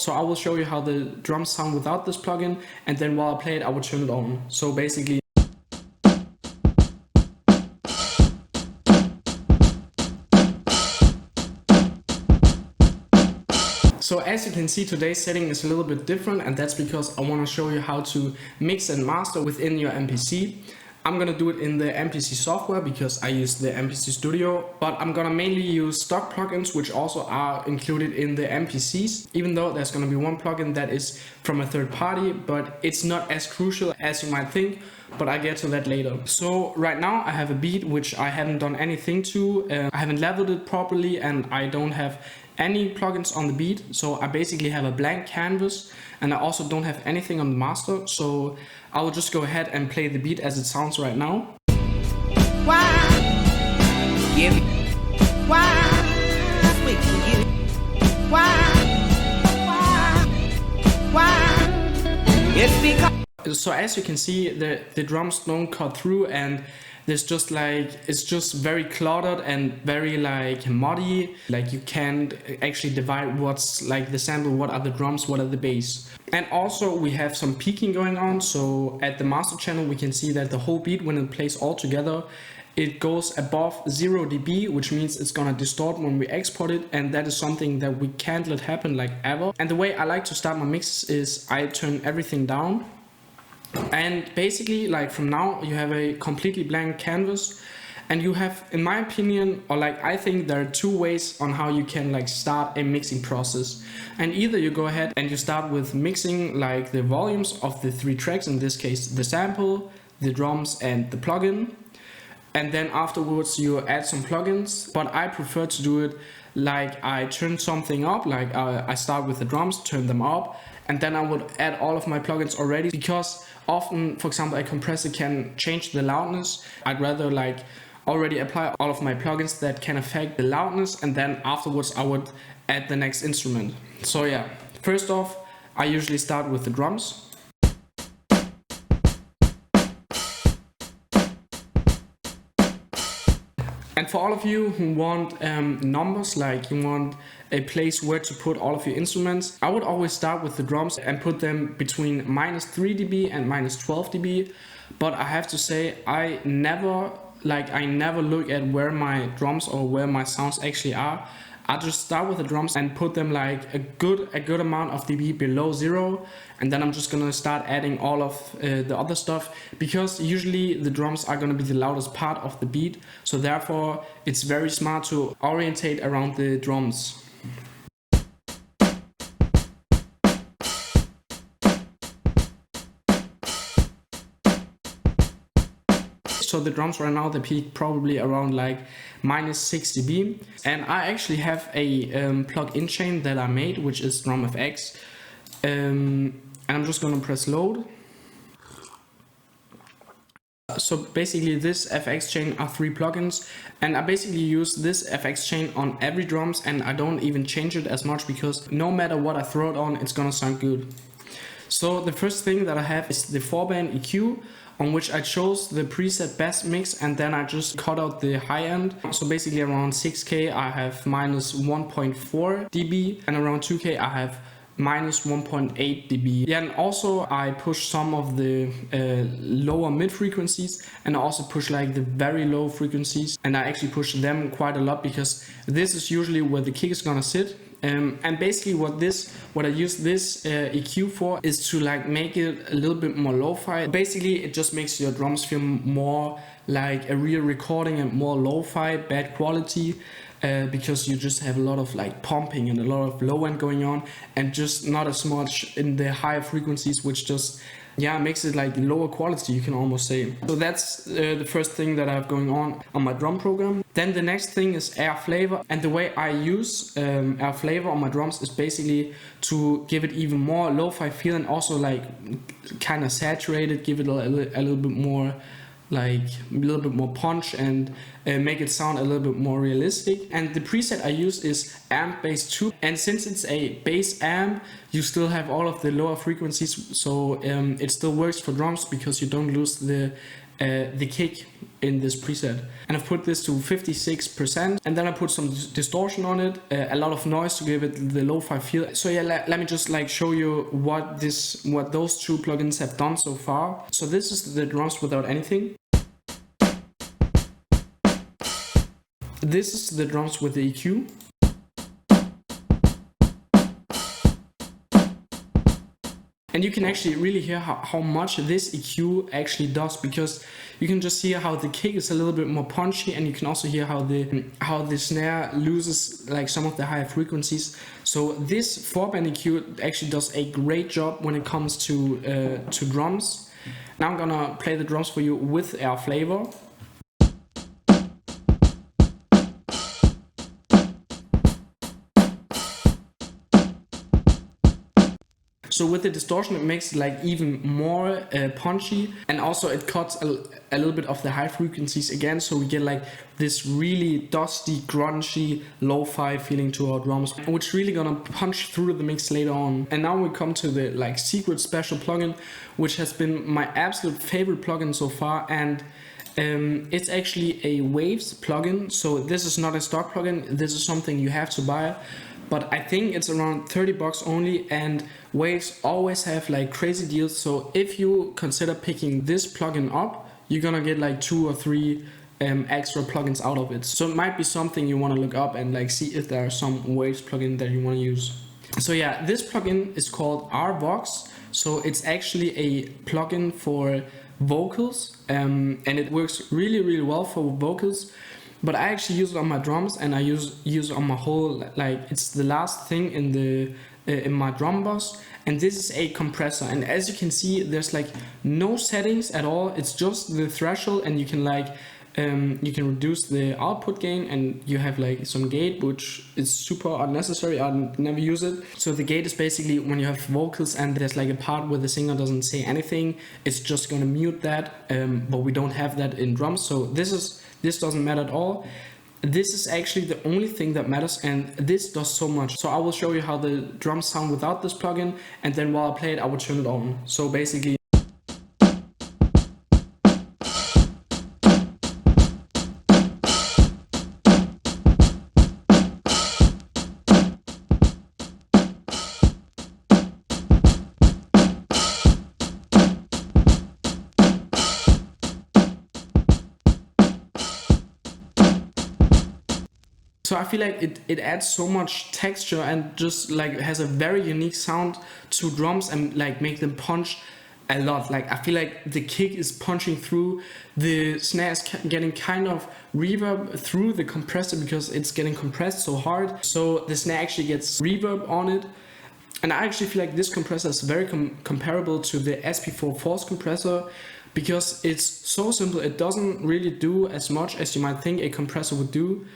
So I will show you how the drums sound without this plugin, and then while I play it, I will turn it on. So basically, so as you can see, today's setting is a little bit different, and that's because I want to show you how to mix and master within your MPC. I'm gonna do it in the MPC software because I use the MPC Studio, but I'm gonna mainly use stock plugins which also are included in the MPCs, even though there's gonna be one plugin that is from a third party, but it's not as crucial as you might think, but I get to that later. So right now I have a beat which I haven't done anything to, I haven't leveled it properly, and I don't have any plugins on the beat, so I basically have a blank canvas, and I also don't have anything on the master, so I will just go ahead and play the beat as it sounds right now. Why give it? Why speak to you? Why? It's because. So as you can see, the drums don't cut through, and there's just like, it's just very cluttered and very like muddy. Like you can't actually divide what's like the sample, what are the drums, what are the bass. And also we have some peaking going on. So at the master channel we can see that the whole beat, when it plays all together, it goes above 0 dB, which means it's gonna distort when we export it, and that is something that we can't let happen like ever. And the way I like to start my mixes is I turn everything down. And basically, like from now, you have a completely blank canvas, and you have, in my opinion, or like I think there are two ways on how you can like start a mixing process. And either you go ahead and you start with mixing like the volumes of the 3 tracks, in this case the sample, the drums and the plugin, and then afterwards you add some plugins. But I prefer to do it like I turn something up, like I start with the drums, turn them up, and then I would add all of my plugins already, because often, for example, a compressor can change the loudness. I'd rather like already apply all of my plugins that can affect the loudness, and then afterwards I would add the next instrument. So yeah, first off, I usually start with the drums. And for all of you who want numbers, like you want a place where to put all of your instruments, I would always start with the drums and put them between -3 dB and -12 dB. But I have to say, I never look at where my drums or where my sounds actually are. I just start with the drums and put them like a good amount of dB below 0, and then I'm just gonna start adding all of the other stuff, because usually the drums are gonna be the loudest part of the beat, so therefore it's very smart to orientate around the drums. So the drums right now, they peak probably around like -6 dB. And I actually have a plug-in chain that I made, which is drum FX. And I'm just gonna press load. So basically this FX chain are 3 plugins, and I basically use this FX chain on every drums, and I don't even change it as much, because no matter what I throw it on, it's gonna sound good. So the first thing that I have is the 4-band EQ, on which I chose the preset bass mix, and then I just cut out the high end. So basically around 6K I have -1.4 dB, and around 2K I have -1.8 dB. Yeah, and also I push some of the lower mid frequencies, and I also push like the very low frequencies, and I actually push them quite a lot, because this is usually where the kick is gonna sit. And basically what I use this EQ for is to like make it a little bit more lo-fi. Basically it just makes your drums feel more like a real recording and more lo-fi, bad quality, because you just have a lot of like pumping and a lot of low end going on, and just not as much in the higher frequencies, which just makes it like lower quality, you can almost say. So that's the first thing that I have going on my drum program. Then the next thing is air flavor, and the way I use air flavor on my drums is basically to give it even more lo-fi feel, and also like kind of saturate it, give it a little bit more like a little bit more punch, and make it sound a little bit more realistic. And the preset I use is amp bass 2, and since it's a bass amp, you still have all of the lower frequencies, so it still works for drums, because you don't lose the kick in this preset. And I've put this to 56%, and then I put some distortion on it, a lot of noise to give it the lo-fi feel. So yeah, let me just like show you what those two plugins have done so far. So this is the drums without anything. This is the drums with the EQ. And you can actually really hear how much this EQ actually does, because you can just hear how the kick is a little bit more punchy, and you can also hear how the snare loses like some of the higher frequencies. So this 4-band EQ actually does a great job when it comes to drums. Now I'm gonna play the drums for you with air flavor. So with the distortion, it makes it like even more punchy, and also it cuts a little bit of the high frequencies again, so we get like this really dusty, grungy, lo-fi feeling to our drums, which really gonna punch through the mix later on. And now we come to the like secret special plugin, which has been my absolute favorite plugin so far, and it's actually a Waves plugin. So this is not a stock plugin, this is something you have to buy. But I think it's around 30 bucks only, and Waves always have like crazy deals. So if you consider picking this plugin up, you're gonna get like 2 or 3 extra plugins out of it. So it might be something you wanna look up and like see if there are some Waves plugin that you wanna use. So yeah, this plugin is called RVox. So it's actually a plugin for vocals, and it works really, really well for vocals. But I actually use it on my drums, and I use it on my whole, like it's the last thing in my drum bus. And this is a compressor, and as you can see, there's like no settings at all. It's just the threshold, and you can like you can reduce the output gain, and you have like some gate, which is super unnecessary. I never use it. So the gate is basically when you have vocals and there's like a part where the singer doesn't say anything, it's just gonna mute that, but we don't have that in drums. So this doesn't matter at all. This is actually the only thing that matters, and this does so much. So I will show you how the drums sound without this plugin, and then while I play it, I will turn it on. So basically, so I feel like it adds so much texture and just like has a very unique sound to drums, and like make them punch a lot. Like I feel like the kick is punching through, the snare is getting kind of reverb through the compressor because it's getting compressed so hard. So the snare actually gets reverb on it. And I actually feel like this compressor is very comparable to the SP4 Force compressor, because it's so simple. It doesn't really do as much as you might think a compressor would do,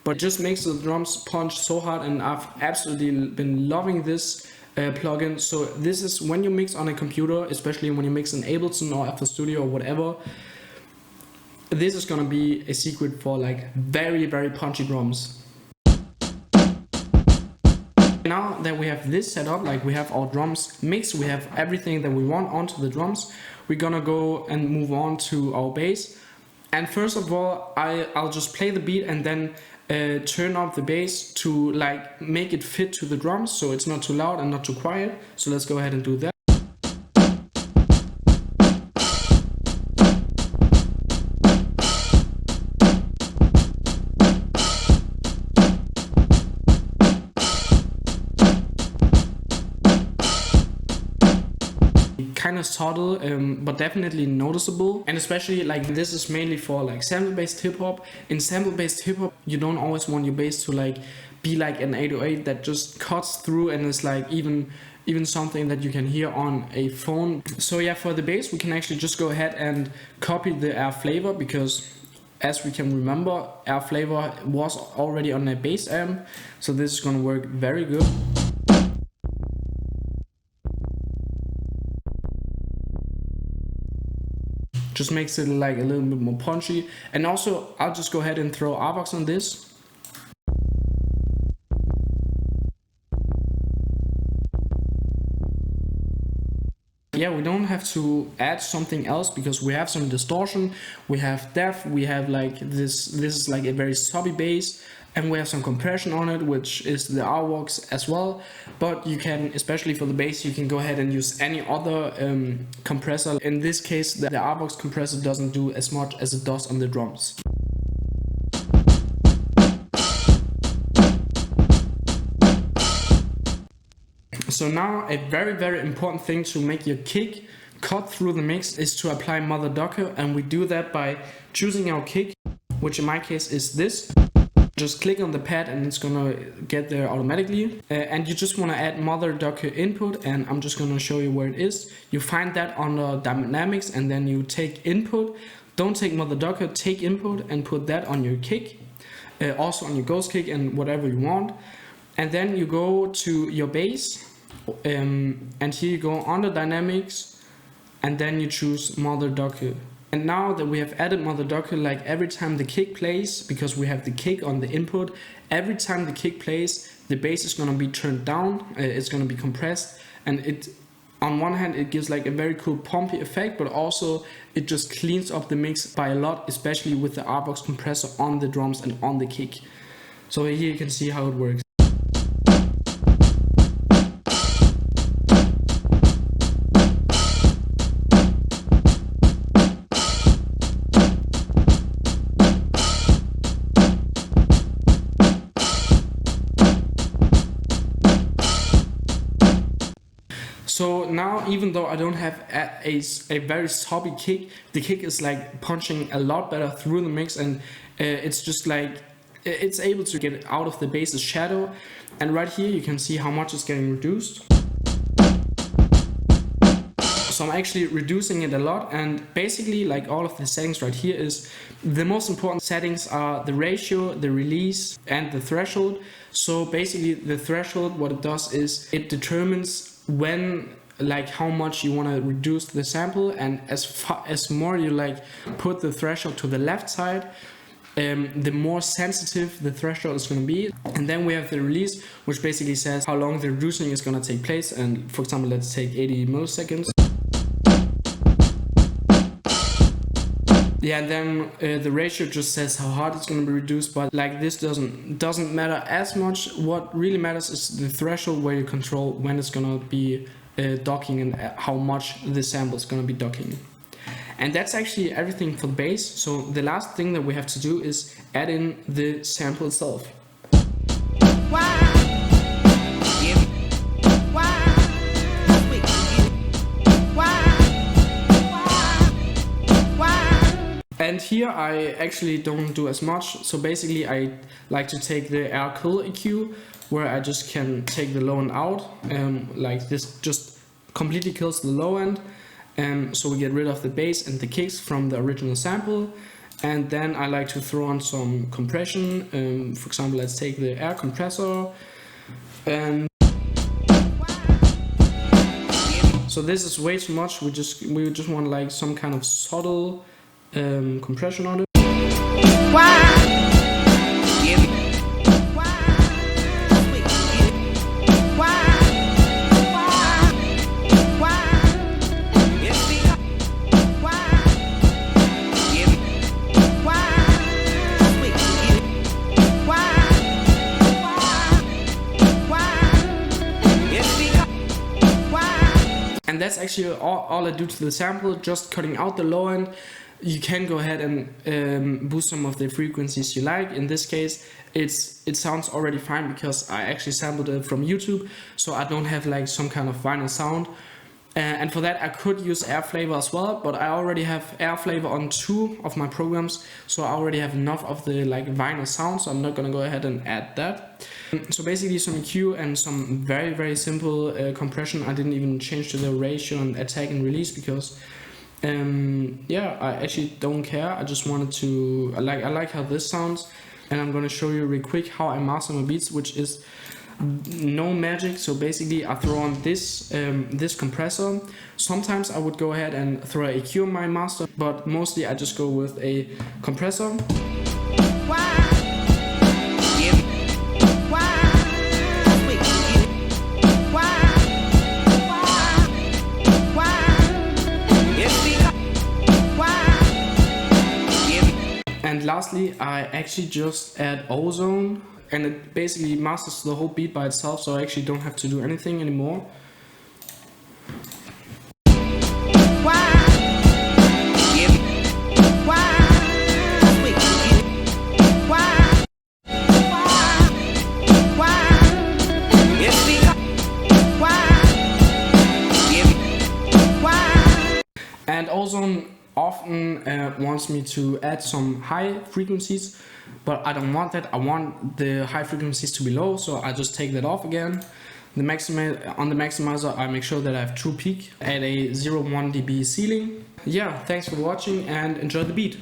but it just makes the drums punch so hard, and I've absolutely been loving this plugin. So this is when you mix on a computer, especially when you mix in Ableton or FL Studio or whatever, this is gonna be a secret for like very, very punchy drums. Now that we have this set up, like we have our drums mixed, we have everything that we want onto the drums, we're gonna go and move on to our bass. And first of all, I'll just play the beat and then turn up the bass to like make it fit to the drums, so it's not too loud and not too quiet. So let's go ahead and do that. Kind of subtle, but definitely noticeable. And especially like this is mainly for like sample-based hip-hop. In sample-based hip-hop, you don't always want your bass to like be like an 808 that just cuts through and is like even something that you can hear on a phone. So yeah, for the bass we can actually just go ahead and copy the air flavor, because as we can remember, air flavor was already on a bass amp, so this is gonna work very good. Just makes it like a little bit more punchy. And also I'll just go ahead and throw RVox on this. yeah, we don't have to add something else because we have some distortion, we have depth, we have like this is like a very stubby bass, and we have some compression on it, which is the Rvox as well. But you can, especially for the bass, you can go ahead and use any other compressor. In this case, the Rvox compressor doesn't do as much as it does on the drums. So now a very important thing to make your kick cut through the mix is to apply Mother Ducker, and we do that by choosing our kick, which in my case is this. Just click on the pad and it's gonna get there automatically. And you just wanna add Mother Ducker input, and I'm just gonna show you where it is. You find that under dynamics and then you take input. Don't take Mother Ducker, take input and put that on your kick. Also on your ghost kick and whatever you want. And then you go to your bass. And here you go under dynamics and then you choose Mother Ducker. And now that we have added Mother Ducker, like every time the kick plays, because we have the kick on the input, every time the kick plays, the bass is going to be turned down, it's going to be compressed, and it, on one hand, it gives like a very cool pumpy effect, but also it just cleans up the mix by a lot, especially with the Rvox compressor on the drums and on the kick. So here you can see how it works. So now, even though I don't have a very stubby kick, the kick is like punching a lot better through the mix, and it's just like, it's able to get out of the bass's shadow. And right here you can see how much it's getting reduced. So I'm actually reducing it a lot, and basically like all of the settings right here is, the most important settings are the ratio, the release and the threshold. So basically the threshold, what it does is it determines when, like how much you want to reduce the sample, and as more you like put the threshold to the left side, the more sensitive the threshold is going to be. And then we have the release, which basically says how long the reducing is going to take place. And for example, let's take 80 milliseconds. Yeah, and then the ratio just says how hard it's going to be reduced, but like this doesn't matter as much. What really matters is the threshold, where you control when it's going to be docking and how much the sample is going to be docking. And that's actually everything for the bass. So the last thing that we have to do is add in the sample itself. And here I actually don't do as much. So basically I like to take the air kill EQ, where I just can take the low end out, like this just completely kills the low end. So we get rid of the bass and the kicks from the original sample. And then I like to throw on some compression. For example, let's take the air compressor. So this is way too much. We just want like some kind of subtle compression on it. And that's actually all I do to the sample, just cutting out the low end. You can go ahead and boost some of the frequencies you like. In this case, it sounds already fine because I actually sampled it from YouTube, so I don't have like some kind of vinyl sound. And for that I could use air flavor as well, but I already have air flavor on 2 of my programs, so I already have enough of the like vinyl sound, so I'm not gonna go ahead and add that. So basically some EQ and some very simple compression. I didn't even change to the ratio and attack and release because yeah, I actually don't care. I just wanted to, I like how this sounds, and I'm gonna show you real quick how I master my beats, which is no magic. So basically I throw on this this compressor. Sometimes I would go ahead and throw a EQ on my master, but mostly I just go with a compressor. lastly, I actually just add Ozone, and it basically masters the whole beat by itself, so I actually don't have to do anything anymore. And Ozone often wants me to add some high frequencies, but I don't want that. I want the high frequencies to be low, so I just take that off again. On the maximizer, I make sure that I have true peak at a 0.1 dB ceiling. Yeah, thanks for watching and enjoy the beat.